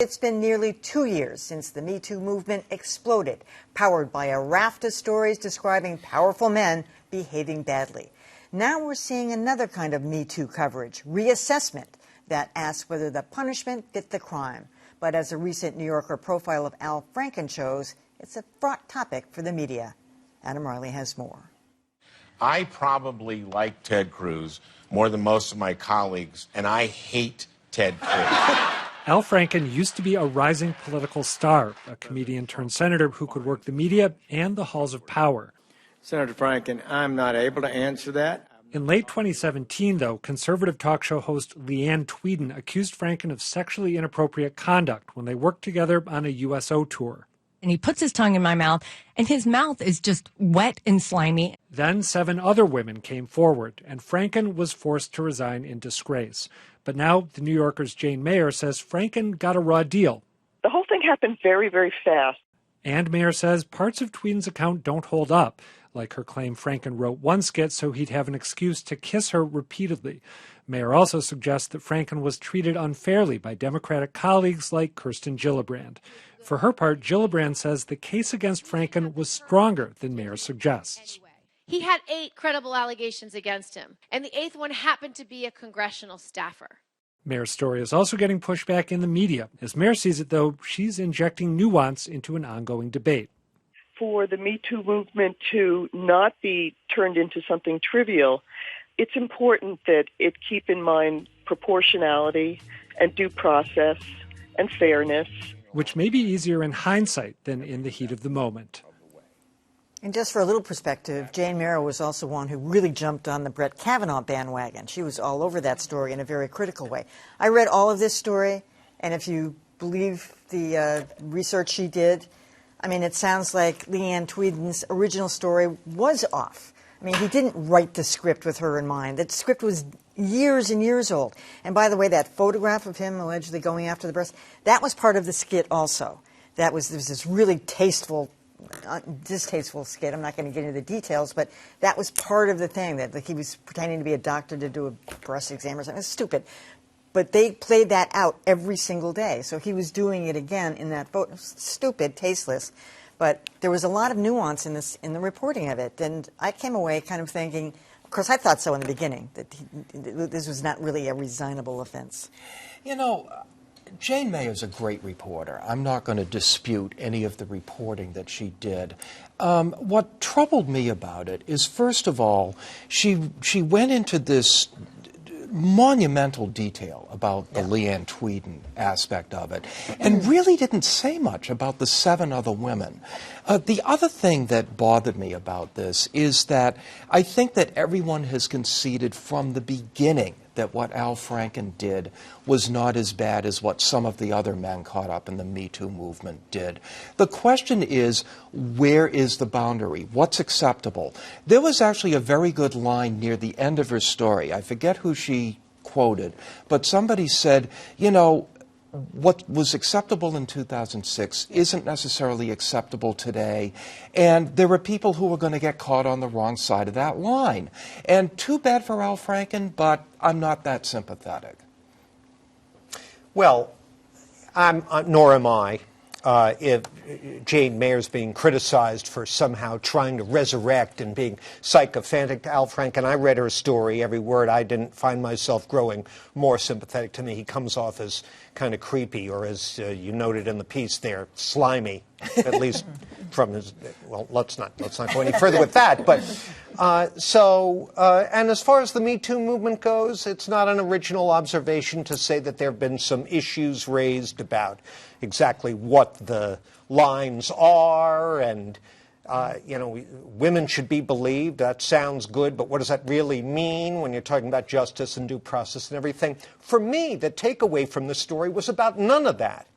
It's been nearly 2 years since the Me Too movement exploded, powered by a raft of stories describing powerful men behaving badly. Now we're seeing another kind of Me Too coverage, reassessment, that asks whether the punishment fit the crime. But as a recent New Yorker profile of Al Franken shows, it's a fraught topic for the media. Adam Riley has more. I probably like Ted Cruz more than most of my colleagues, and I hate Ted Cruz. Al Franken used to be a rising political star, a comedian turned senator who could work the media and the halls of power. Senator Franken, I'm not able to answer that. In late 2017, though, conservative talk show host Leanne Tweeden accused Franken of sexually inappropriate conduct when they worked together on a USO tour. And he puts his tongue in my mouth, and his mouth is just wet and slimy. Then 7 other women came forward, and Franken was forced to resign in disgrace. But now the New Yorker's Jane Mayer says Franken got a raw deal. The whole thing happened very, very fast. And Mayer says parts of Tweeden's account don't hold up, like her claim Franken wrote one skit so he'd have an excuse to kiss her repeatedly. Mayer also suggests that Franken was treated unfairly by Democratic colleagues like Kirsten Gillibrand. For her part, Gillibrand says the case against Franken was stronger than Mayer suggests. He had 8 credible allegations against him, and the 8th one happened to be a congressional staffer. Mayer's story is also getting pushback in the media. As Mayer sees it, though, she's injecting nuance into an ongoing debate. For the Me Too movement to not be turned into something trivial, it's important that it keep in mind proportionality and due process and fairness. Which may be easier in hindsight than in the heat of the moment. And just for a little perspective, Jane Mayer was also one who really jumped on the Brett Kavanaugh bandwagon. She was all over that story in a very critical way. I read all of this story, and if you believe the research she did, I mean, it sounds like Leanne Tweeden's original story was off. I mean, he didn't write the script with her in mind. The script was years and years old. And by the way, that photograph of him allegedly going after the breast, that was part of the skit also. There was this really distasteful skit. I'm not going to get into the details, but that was part of the thing, that like, he was pretending to be a doctor to do a breast exam or something. It's stupid. But they played that out every single day. So he was doing it again in that photo. Stupid, tasteless. But there was a lot of nuance in the reporting of it. And I came away kind of thinking, of course I thought so in the beginning, that this was not really a resignable offense. You know, Jane Mayer's a great reporter. I'm not going to dispute any of the reporting that she did. What troubled me about it is, first of all, she went into this monumental detail about the Leanne Tweeden aspect of it and really didn't say much about the 7 other women. The other thing that bothered me about this is that I think that everyone has conceded from the beginning that what Al Franken did was not as bad as what some of the other men caught up in the Me Too movement did. The question is, where is the boundary? What's acceptable? There was actually a very good line near the end of her story. I forget who she quoted, but somebody said, you know, what was acceptable in 2006 isn't necessarily acceptable today, and there are people who are going to get caught on the wrong side of that line. And too bad for Al Franken, but I'm not that sympathetic. Well, nor am I. If Jane Mayer's being criticized for somehow trying to resurrect and being sycophantic to Al Franken. I read her story, every word. I didn't find myself growing more sympathetic to me. He comes off as kind of creepy, or as you noted in the piece there, slimy, at least from his, well, let's not go any further with that. But and as far as the Me Too movement goes, it's not an original observation to say that there have been some issues raised about exactly what the lines are, and women should be believed. That sounds good, but what does that really mean when you're talking about justice and due process and everything? For me, the takeaway from the story was about none of that.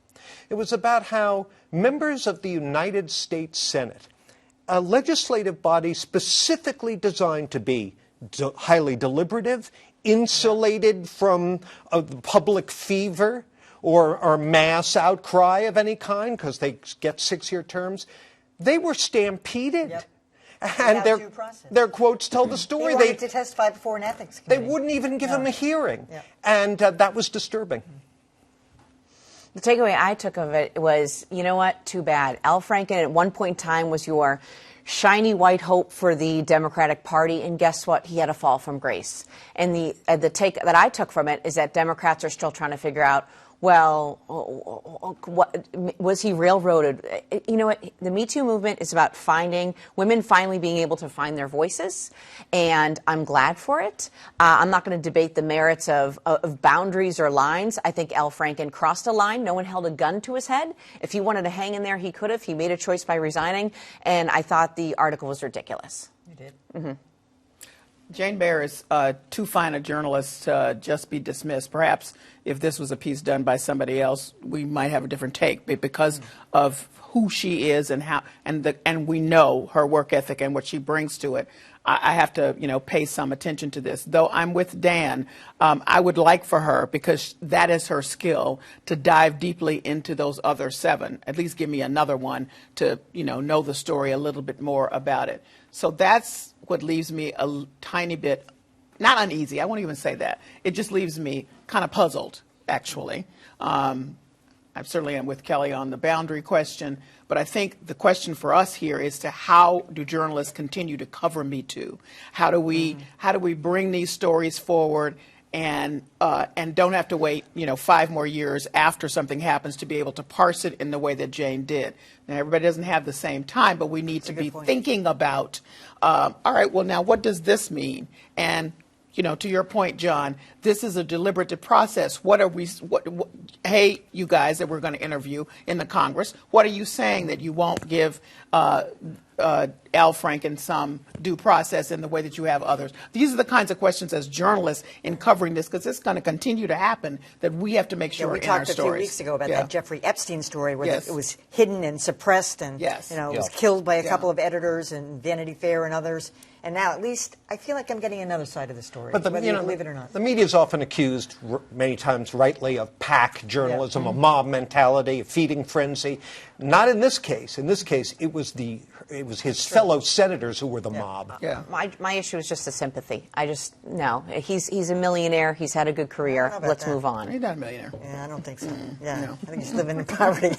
It was about how members of the United States Senate, a legislative body specifically designed to be highly deliberative, insulated from public fever or mass outcry of any kind, because they get 6-year terms, they were stampeded. Yep. And their quotes tell the story. They wanted to testify before an ethics committee. They wouldn't even give him a hearing. Yep. And that was disturbing. The takeaway I took of it was, you know what, too bad. Al Franken at one point in time was your shiny white hope for the Democratic Party, and guess what? He had a fall from grace. And the take that I took from it is that Democrats are still trying to figure out, well, what, was he railroaded? You know what? The Me Too movement is about women finally being able to find their voices, and I'm glad for it. I'm not going to debate the merits of boundaries or lines. I think Al Franken crossed a line. No one held a gun to his head. If he wanted to hang in there, he could have. He made a choice by resigning, and I thought the article was ridiculous. You did? Mm-hmm. Jane Mayer is too fine a journalist to just be dismissed. Perhaps if this was a piece done by somebody else, we might have a different take. But because of who she is and how, and we know her work ethic and what she brings to it, I have to, pay some attention to this. Though I'm with Dan, I would like for her, because that is her skill, to dive deeply into those other 7. At least give me another one to, know the story a little bit more about it. So that's what leaves me a tiny bit, not uneasy, I won't even say that. It just leaves me kind of puzzled, actually. I certainly am with Kelly on the boundary question, but I think the question for us here is to how do journalists continue to cover Me Too? How do we bring these stories forward and don't have to wait 5 more years after something happens to be able to parse it in the way that Jane did? Now, everybody doesn't have the same time, but we need to be thinking about, all right, well, now what does this mean? And to your point, John, this is a deliberative process. Hey, you guys that we're going to interview in the Congress, what are you saying that you won't give Al Franken some due process in the way that you have others? These are the kinds of questions as journalists in covering this, because it's going to continue to happen, that we have to make sure we in our talked a stories. few weeks ago about that Jeffrey Epstein story where Yes. it was hidden and suppressed and it was killed by a couple of editors and Vanity Fair and others. And now, at least, I feel like I'm getting another side of the story, But whether you believe it or not. The media is often accused, many times rightly, of pack journalism, a mob mentality, a feeding frenzy. Not in this case. In this case, it was his fellow senators who were the mob. Yeah. My issue is just a sympathy. No. He's a millionaire. He's had a good career. Let's move on. He's not a millionaire. Yeah, I don't think so. Yeah, I think he's living in poverty.